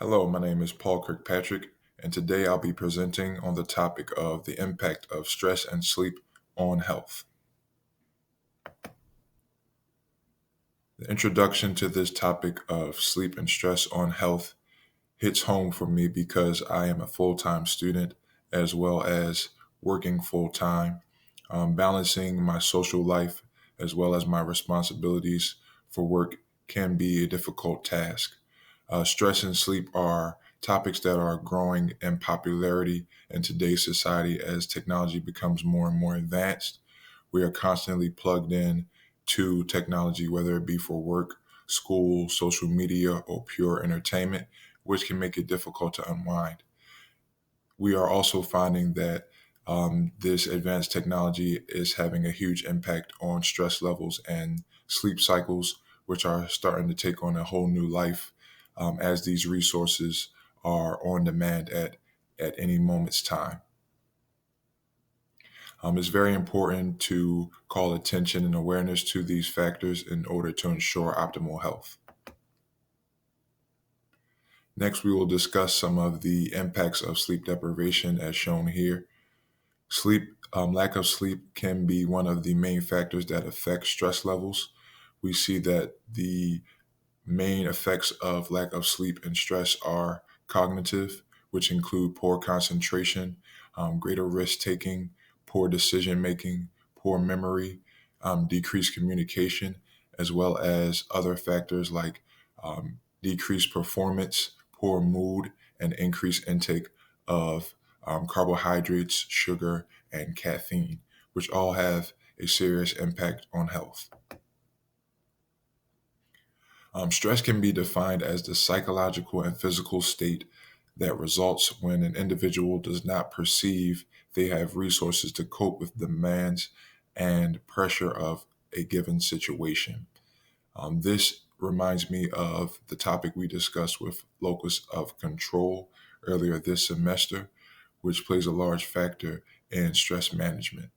Hello, my name is Paul Kirkpatrick, and today I'll be presenting on the topic of the impact of stress and sleep on health. The introduction to this topic of sleep and stress on health hits home for me because I am a full time student as well as working full time, balancing my social life as well as my responsibilities for work can be a difficult task. Stress and sleep are topics that are growing in popularity in today's society as technology becomes more and more advanced. We are constantly plugged in to technology, whether it be for work, school, social media, or pure entertainment, which can make it difficult to unwind. We are also finding that this advanced technology is having a huge impact on stress levels and sleep cycles, which are starting to take on a whole new life as these resources are on demand at any moment's time. It's very important to call attention and awareness to these factors in order to ensure optimal health. Next, we will discuss some of the impacts of sleep deprivation as shown here. Lack of sleep can be one of the main factors that affect stress levels. We see that the main effects of lack of sleep and stress are cognitive, which include poor concentration, greater risk taking, poor decision making, poor memory, decreased communication, as well as other factors like decreased performance, poor mood, and increased intake of carbohydrates, sugar, and caffeine, which all have a serious impact on health. Stress can be defined as the psychological and physical state that results when an individual does not perceive they have resources to cope with demands and pressure of a given situation. This reminds me of the topic we discussed with locus of control earlier this semester, which plays a large factor in stress management.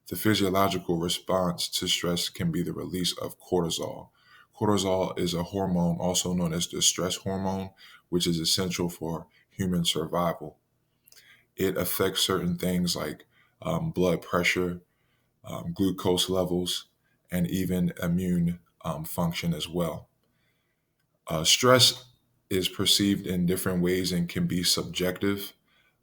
The physiological response to stress can be the release of cortisol. Cortisol is a hormone also known as the stress hormone, which is essential for human survival. It affects certain things like blood pressure, glucose levels, and even immune function as well. Stress is perceived in different ways and can be subjective.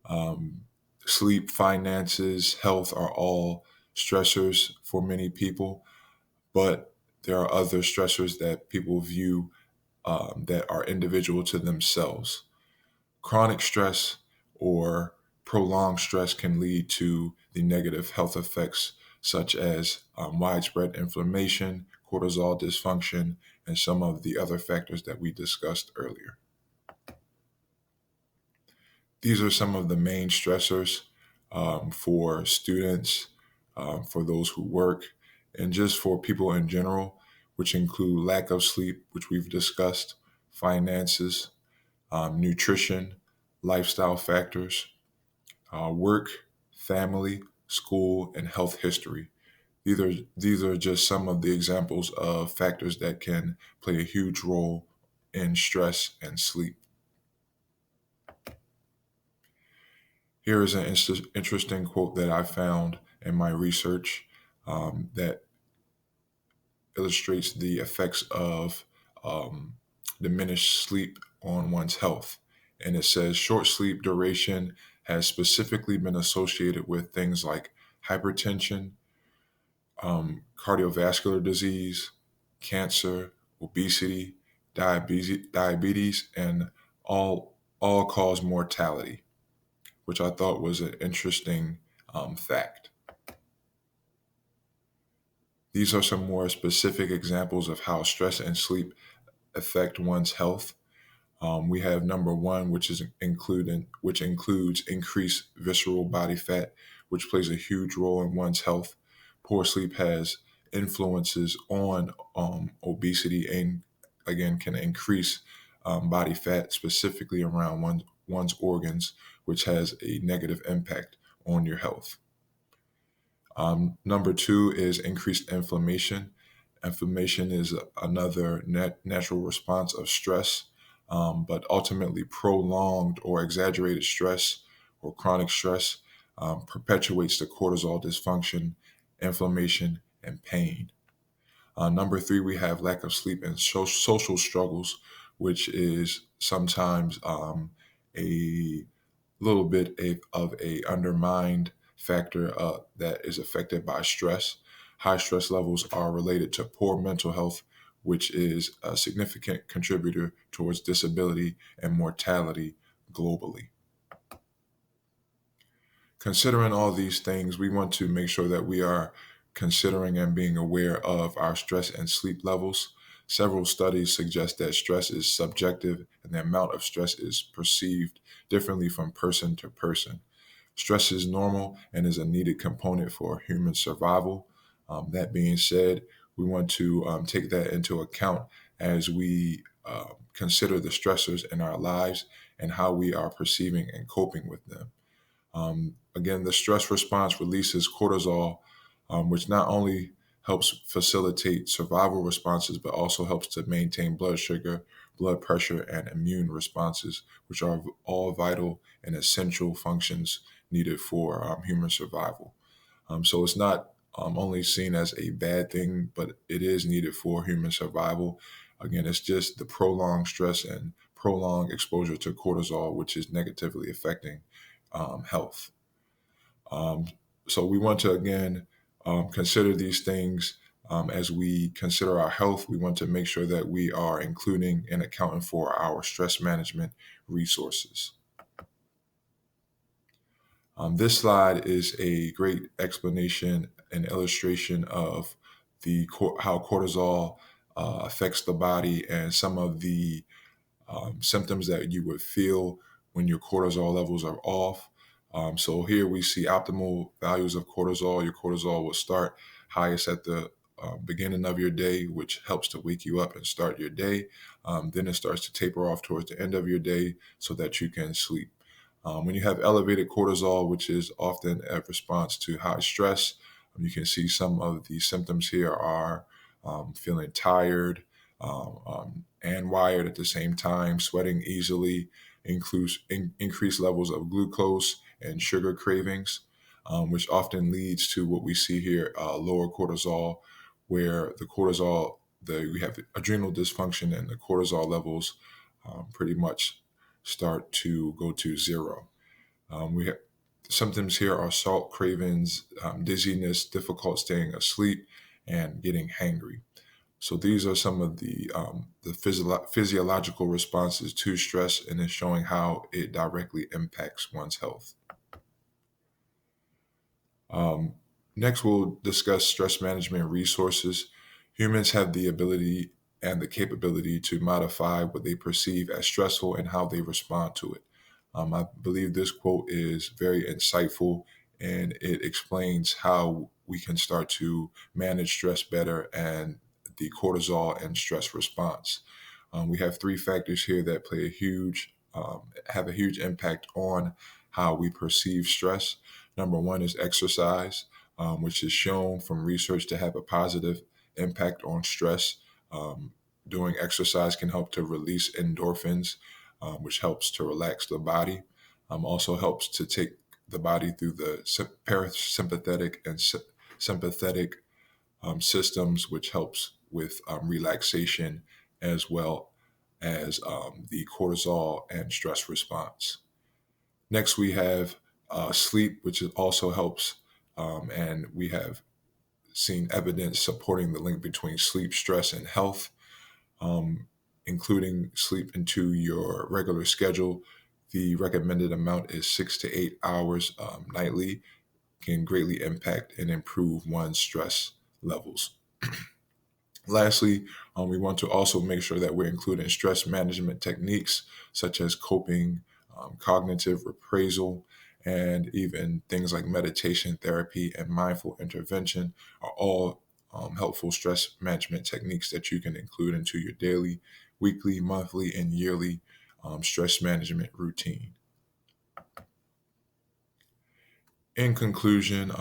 Um, Sleep, finances, health are all stressors for many people, but there are other stressors that people view that are individual to themselves. Chronic stress or prolonged stress can lead to the negative health effects such as widespread inflammation, cortisol dysfunction, and some of the other factors that we discussed earlier. These are some of the main stressors for students, for those who work, and just for people in general, which include lack of sleep, which we've discussed, finances, nutrition, lifestyle factors, work, family, school, and health history. These are just some of the examples of factors that can play a huge role in stress and sleep. Here is an interesting quote that I found in my research that illustrates the effects of um, diminished sleep on one's health. And it says short sleep duration has specifically been associated with things like hypertension, cardiovascular disease, cancer, obesity, diabetes, and all cause mortality, which I thought was an interesting fact. These are some more specific examples of how stress and sleep affect one's health. We have number one, which includes increased visceral body fat, which plays a huge role in one's health. Poor sleep has influences on obesity and again can increase body fat, specifically around one's organs, which has a negative impact on your health. Number two is increased inflammation. Inflammation is another natural response of stress. but ultimately prolonged or exaggerated stress or chronic stress perpetuates the cortisol dysfunction, inflammation, and pain. Number three, we have lack of sleep and social struggles, which is sometimes a little bit of a undermined factor that is affected by stress. High stress levels are related to poor mental health, which is a significant contributor towards disability and mortality globally. Considering all these things, we want to make sure that we are considering and being aware of our stress and sleep levels. Several studies suggest that stress is subjective and the amount of stress is perceived differently from person to person. Stress is normal and is a needed component for human survival. That being said, we want to take that into account as we consider the stressors in our lives and how we are perceiving and coping with them. Again, the stress response releases cortisol, which not only helps facilitate survival responses, but also helps to maintain blood sugar, blood pressure, and immune responses, which are all vital and essential functions needed for human survival. So it's not only seen as a bad thing, but it is needed for human survival. Again, it's just the prolonged stress and prolonged exposure to cortisol, which is negatively affecting health. Um, so we want to again consider these things as we consider our health. We want to make sure that we are including and accounting for our stress management resources. This slide is a great explanation and illustration of how cortisol affects the body and some of the symptoms that you would feel when your cortisol levels are off. So here we see optimal values of cortisol. Your cortisol will start highest at the beginning of your day, which helps to wake you up and start your day. Then it starts to taper off towards the end of your day so that you can sleep. When you have elevated cortisol, which is often a response to high stress, you can see some of the symptoms here are feeling tired, and wired at the same time, sweating easily, increased levels of glucose and sugar cravings, which often leads to what we see here, lower cortisol, where we have the adrenal dysfunction and the cortisol levels pretty much start to go to zero. We have symptoms here are salt cravings, dizziness, difficult staying asleep, and getting hangry. So these are some of the physiological responses to stress, and it's showing how it directly impacts one's health. Um, Next, we'll discuss stress management resources. Humans have the ability and the capability to modify what they perceive as stressful and how they respond to it. I believe this quote is very insightful and it explains how we can start to manage stress better and the cortisol and stress response. We have three factors here that have a huge impact on how we perceive stress. Number one is exercise, which is shown from research to have a positive impact on stress. Um, Doing exercise can help to release endorphins, which helps to relax the body. Also helps to take the body through the parasympathetic and sympathetic systems, which helps with relaxation as well as the cortisol and stress response. Next, we have sleep, which also helps, and we have seen evidence supporting the link between sleep, stress, and health, um, including sleep into your regular schedule. The recommended amount is 6 to 8 hours nightly, can greatly impact and improve one's stress levels. Lastly, we want to also make sure that we're including stress management techniques such as coping, cognitive appraisal, and even things like meditation therapy and mindful intervention are all helpful stress management techniques that you can include into your daily, weekly, monthly, and yearly stress management routine. In conclusion,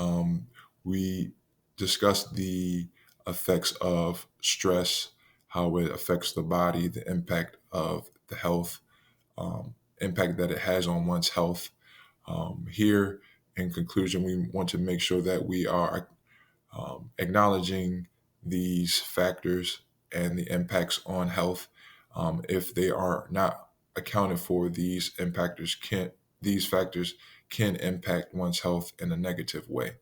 we discussed the effects of stress, how it affects the body, the impact of the health impact that it has on one's health. Here, in conclusion, we want to make sure that we are acknowledging these factors and the impacts on health. If they are not accounted for, these factors can impact one's health in a negative way.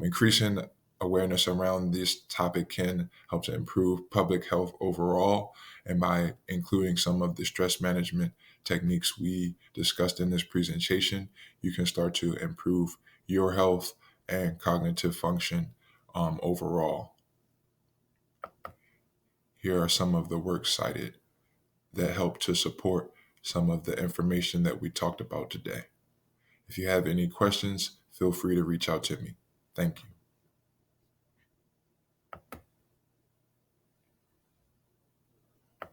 Increasing awareness around this topic can help to improve public health overall. And by including some of the stress management techniques we discussed in this presentation, you can start to improve your health and cognitive function overall. Here are some of the works cited that help to support some of the information that we talked about today. If you have any questions, feel free to reach out to me. Thank you.